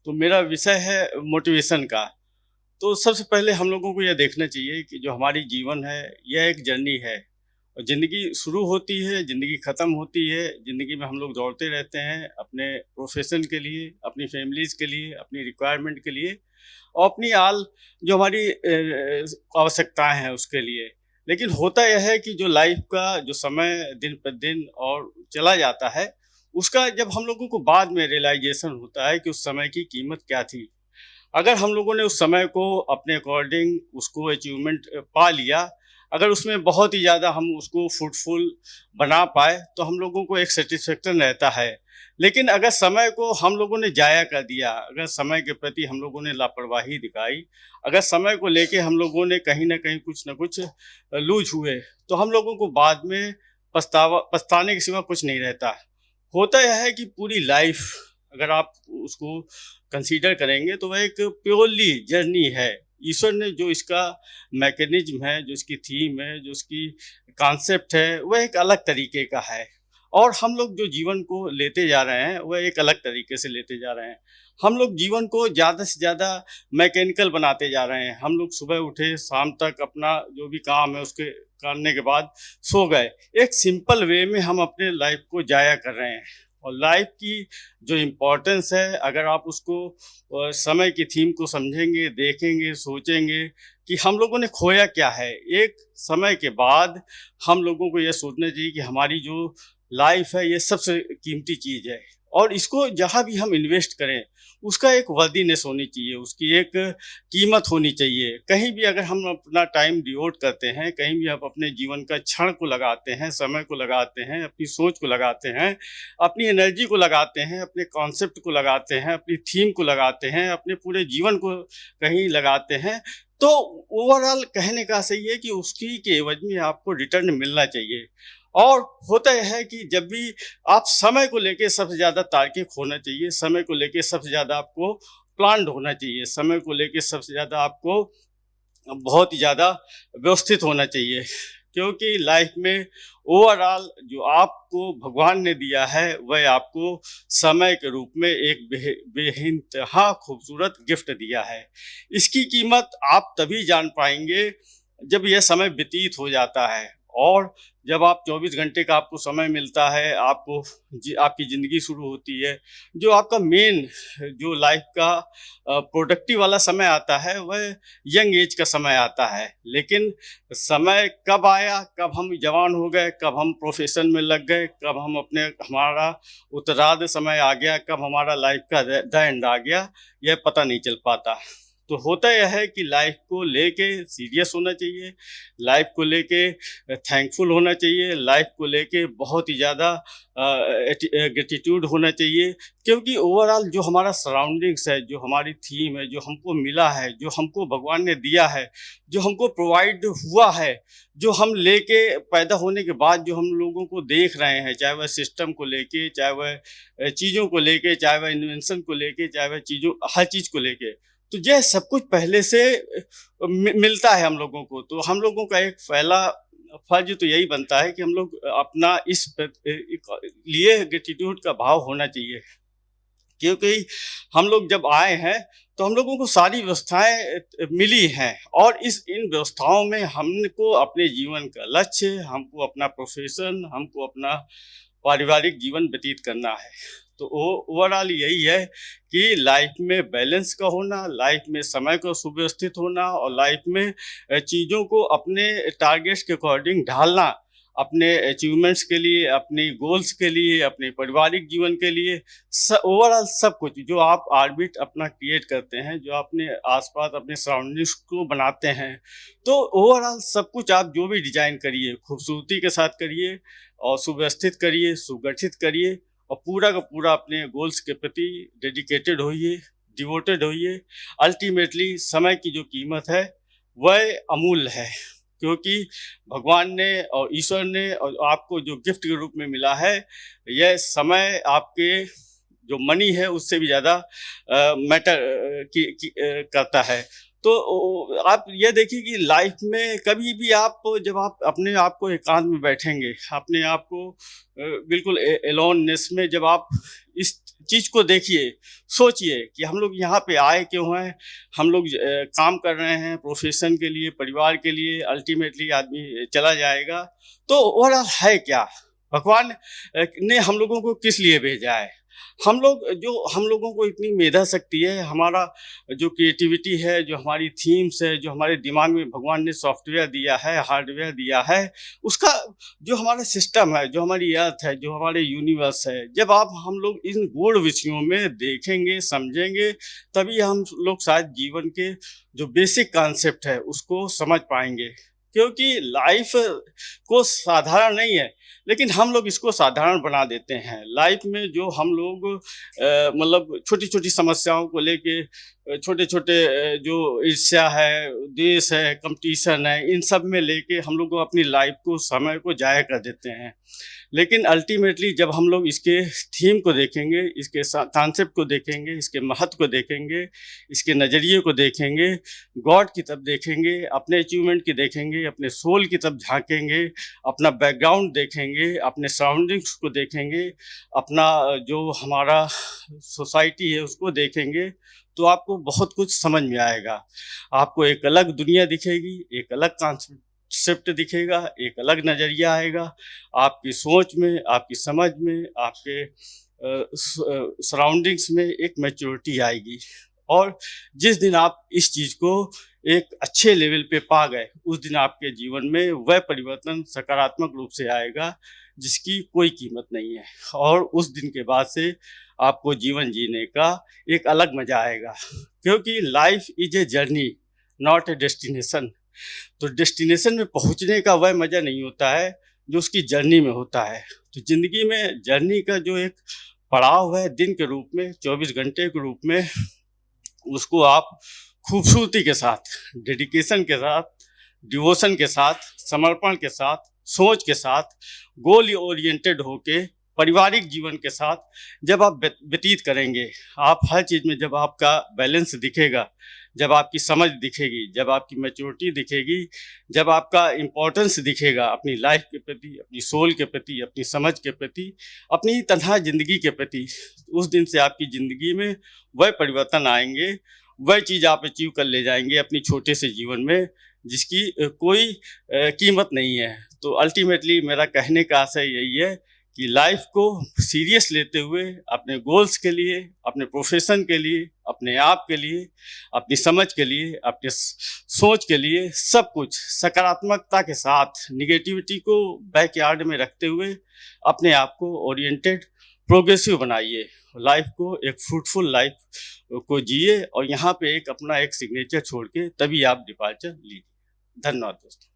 तो मेरा विषय है मोटिवेशन का। तो सबसे पहले हम लोगों को यह देखना चाहिए कि जो हमारी जीवन है, यह एक जर्नी है और ज़िंदगी शुरू होती है, ज़िंदगी ख़त्म होती है। ज़िंदगी में हम लोग दौड़ते रहते हैं अपने प्रोफ़ेशन के लिए, अपनी फ़ैमिलीज़ के लिए, अपनी रिक्वायरमेंट के लिए और अपनी जो हमारी आवश्यकताएँ हैं उसके लिए। लेकिन होता यह है कि जो लाइफ़ का जो समय दिन प्रतिदिन और चला जाता है, उसका जब हम लोगों को बाद में रियलाइज़ेशन होता है कि उस समय की कीमत क्या थी। अगर हम लोगों ने उस समय को अपने अकॉर्डिंग उसको अचीवमेंट पा लिया, अगर उसमें बहुत ही ज़्यादा हम उसको फ्रूटफुल बना पाए, तो हम लोगों को एक सैटिस्फैक्शन रहता है। लेकिन अगर समय को हम लोगों ने ज़ाया कर दिया, अगर समय के प्रति हम लोगों ने लापरवाही दिखाई, अगर समय को लेके हम लोगों ने कहीं न कहीं कुछ न कुछ लूज़ हुए, तो हम लोगों को बाद में पछताने के सिवा कुछ नहीं रहता। होता यह है कि पूरी लाइफ़ अगर आप उसको कंसीडर करेंगे तो वह एक प्योरली जर्नी है। ईश्वर ने जो इसका मैकेनिज़्म है, जो इसकी थीम है, जो उसकी कॉन्सेप्ट है, वह एक अलग तरीके का है। और हम लोग जो जीवन को लेते जा रहे हैं, वह एक अलग तरीके से लेते जा रहे हैं। हम लोग जीवन को ज़्यादा से ज़्यादा मैकेनिकल बनाते जा रहे हैं। हम लोग सुबह उठे, शाम तक अपना जो भी काम है उसके करने के बाद सो गए। एक सिंपल वे में हम अपने लाइफ़ को ज़ाया कर रहे हैं। और लाइफ़ की जो इम्पोर्टेंस है, अगर आप उसको समय की थीम को समझेंगे, देखेंगे, सोचेंगे कि हम लोगों ने खोया क्या है। एक समय के बाद हम लोगों को ये सोचना चाहिए कि हमारी जो लाइफ़ है, ये सबसे कीमती चीज़ है और इसको जहाँ भी हम इन्वेस्ट करें, उसका एक वर्दीनेस होनी चाहिए, उसकी एक कीमत होनी चाहिए। कहीं भी अगर हम अपना टाइम डिवोट करते हैं, कहीं भी आप अपने जीवन का क्षण को लगाते हैं, समय को लगाते हैं, अपनी सोच को लगाते हैं, अपनी एनर्जी को लगाते हैं, अपने कॉन्सेप्ट को लगाते हैं, अपनी थीम को लगाते हैं, अपने पूरे जीवन को कहीं लगाते हैं, तो ओवरऑल कहने का सही है कि उसकी के एवज में आपको रिटर्न मिलना चाहिए। और होता यह है कि जब भी आप समय को लेके सबसे ज़्यादा तार्किक होना चाहिए, समय को लेके सबसे ज़्यादा आपको प्लान्ड होना चाहिए, समय को लेके सबसे ज़्यादा आपको बहुत ही ज़्यादा व्यवस्थित होना चाहिए। क्योंकि लाइफ में ओवरऑल जो आपको भगवान ने दिया है, वह आपको समय के रूप में एक बेइंतहा खूबसूरत गिफ्ट दिया है। इसकी कीमत आप तभी जान पाएँगे, जब यह समय व्यतीत हो जाता है और जब आप 24 घंटे का आपको समय मिलता है, आपकी ज़िंदगी शुरू होती है, जो आपका मेन जो लाइफ का प्रोडक्टिव वाला समय आता है, वह यंग एज का समय आता है। लेकिन समय कब आया, कब हम जवान हो गए, कब हम प्रोफ़ेशन में लग गए, कब हम हमारा उत्तरार्ध समय आ गया, कब हमारा लाइफ़ का द एंड आ गया, यह पता नहीं चल पाता। तो होता यह है कि लाइफ़ को लेके सीरियस होना चाहिए, लाइफ़ को लेके थैंकफुल होना चाहिए, लाइफ़ को लेके बहुत ही ज़्यादा ग्रैटिट्यूड होना चाहिए, क्योंकि ओवरऑल जो हमारा सराउंडिंग्स है, जो हमारी थीम है, जो हमको मिला है, जो हमको भगवान ने दिया है, जो हमको प्रोवाइड हुआ है, जो हम लेके पैदा होने के बाद जो हम लोगों को देख रहे हैं, चाहे वह सिस्टम को लेके, चाहे वह चीज़ों को लेके, चाहे वह इन्वेंशन को लेके, चाहे वह चीज़ों हर चीज़ को लेके। तो यह सब कुछ पहले से मिलता है हम लोगों को। तो हम लोगों का एक पहला फर्ज तो यही बनता है कि हम लोग अपना लिए ग्रेटिट्यूड का भाव होना चाहिए, क्योंकि हम लोग जब आए हैं तो हम लोगों को सारी व्यवस्थाएं मिली हैं और इस इन व्यवस्थाओं में हमको अपने जीवन का लक्ष्य, हमको अपना प्रोफेशन, हमको अपना पारिवारिक जीवन व्यतीत करना है। तो ओवरऑल यही है कि लाइफ में बैलेंस का होना, लाइफ में समय का सुव्यवस्थित होना और लाइफ में चीज़ों को अपने टारगेट्स के अकॉर्डिंग ढालना, अपने अचीवमेंट्स के लिए, अपनी गोल्स के लिए, अपने पारिवारिक जीवन के लिए, ओवरऑल सब कुछ जो आप ऑर्बिट अपना क्रिएट करते हैं, जो अपने आसपास अपने सराउंडिंग्स को बनाते हैं, तो ओवरऑल सब कुछ आप जो भी डिजाइन करिए, खूबसूरती के साथ करिए और सुव्यवस्थित करिए, सुगठित करिए और पूरा का पूरा अपने गोल्स के प्रति डेडिकेटेड होइए, डिवोटेड होइए। अल्टीमेटली समय की जो कीमत है वह अमूल्य है, क्योंकि भगवान ने और ईश्वर ने और आपको जो गिफ्ट के रूप में मिला है, यह समय आपके जो मनी है उससे भी ज़्यादा मैटर करता है। तो आप ये देखिए कि लाइफ में कभी भी आप जब आप अपने आप को एकांत में बैठेंगे, अपने आप को बिल्कुल एलोननेस में जब आप इस चीज़ को देखिए, सोचिए कि हम लोग यहाँ पे आए क्यों हैं? हम लोग काम कर रहे हैं प्रोफ़ेशन के लिए, परिवार के लिए, अल्टीमेटली आदमी चला जाएगा। तो ओवरऑल है क्या? भगवान ने हम लोगों को किस लिए भेजा है? हम लोगों को इतनी मेधा शक्ति है, हमारा जो क्रिएटिविटी है, जो हमारी थीम्स है, जो हमारे दिमाग में भगवान ने सॉफ्टवेयर दिया है, हार्डवेयर दिया है, उसका जो हमारा सिस्टम है, जो हमारी अर्थ है, जो हमारे यूनिवर्स है, जब आप हम लोग इन गूढ़ विषयों में देखेंगे, समझेंगे, तभी हम लोग शायद जीवन के जो बेसिक कॉन्सेप्ट है, उसको समझ पाएँगे। क्योंकि लाइफ को साधारण नहीं है, लेकिन हम लोग इसको साधारण बना देते हैं। लाइफ में जो हम लोग मतलब छोटी-छोटी समस्याओं को लेके छोटे-छोटे जो ईर्ष्या है, द्वेष है, कॉम्पिटिशन है, इन सब में लेके हम लोग अपनी लाइफ को, समय को ज़ाया कर देते हैं। लेकिन अल्टीमेटली जब हम लोग इसके थीम को देखेंगे, इसके कॉन्सेप्ट को देखेंगे, इसके महत्व को देखेंगे, इसके नज़रिए को देखेंगे, गॉड की तरफ देखेंगे, अपने अचीवमेंट की देखेंगे, अपने सोल की तरफ झाँकेंगे, अपना बैकग्राउंड देखेंगे, अपने सराउंडिंग्स को देखेंगे, अपना जो हमारा सोसाइटी है उसको देखेंगे, तो आपको बहुत कुछ समझ में आएगा। आपको एक अलग दुनिया दिखेगी, एक अलग कॉन्सेप्ट दिखेगा, एक अलग नज़रिया आएगा। आपकी सोच में, आपकी समझ में, आपके सराउंडिंग्स में एक मैच्योरिटी आएगी। और जिस दिन आप इस चीज़ को एक अच्छे लेवल पे पा गए, उस दिन आपके जीवन में वह परिवर्तन सकारात्मक रूप से आएगा, जिसकी कोई कीमत नहीं है। और उस दिन के बाद से आपको जीवन जीने का एक अलग मज़ा आएगा। क्योंकि life is a journey, not a destination. तो डेस्टिनेशन में पहुँचने का वह मज़ा नहीं होता है, जो उसकी जर्नी में होता है। तो ज़िंदगी में जर्नी का जो एक पड़ाव है, दिन के रूप में, 24 घंटे के रूप में, उसको आप खूबसूरती के साथ, डेडिकेशन के साथ, डिवोशन के साथ, समर्पण के साथ, सोच के साथ, गोल ओरिएंटेड होके, पारिवारिक जीवन के साथ जब आप व्यतीत करेंगे, आप हर चीज़ में जब आपका बैलेंस दिखेगा, जब आपकी समझ दिखेगी, जब आपकी मैच्योरिटी दिखेगी, जब आपका इम्पोर्टेंस दिखेगा अपनी लाइफ के प्रति, अपनी सोल के प्रति, अपनी समझ के प्रति, अपनी तनहा ज़िंदगी के प्रति, उस दिन से आपकी ज़िंदगी में वह परिवर्तन आएंगे, वह चीज़ आप अचीव कर ले जाएंगे अपनी छोटे से जीवन में, जिसकी कोई कीमत नहीं है। तो अल्टीमेटली मेरा कहने का आशय यही है कि लाइफ को सीरियस लेते हुए अपने गोल्स के लिए, अपने प्रोफेशन के लिए, अपने आप के लिए, अपनी समझ के लिए, अपने सोच के लिए, सब कुछ सकारात्मकता के साथ, निगेटिविटी को बैकयार्ड में रखते हुए अपने आप को ओरिएंटेड, प्रोग्रेसिव बनाइए। लाइफ को एक फ्रूटफुल लाइफ को जिए और यहाँ पे एक अपना एक सिग्नेचर छोड़ के तभी आप डिपार्चर लीजिए। धन्यवाद दोस्तों।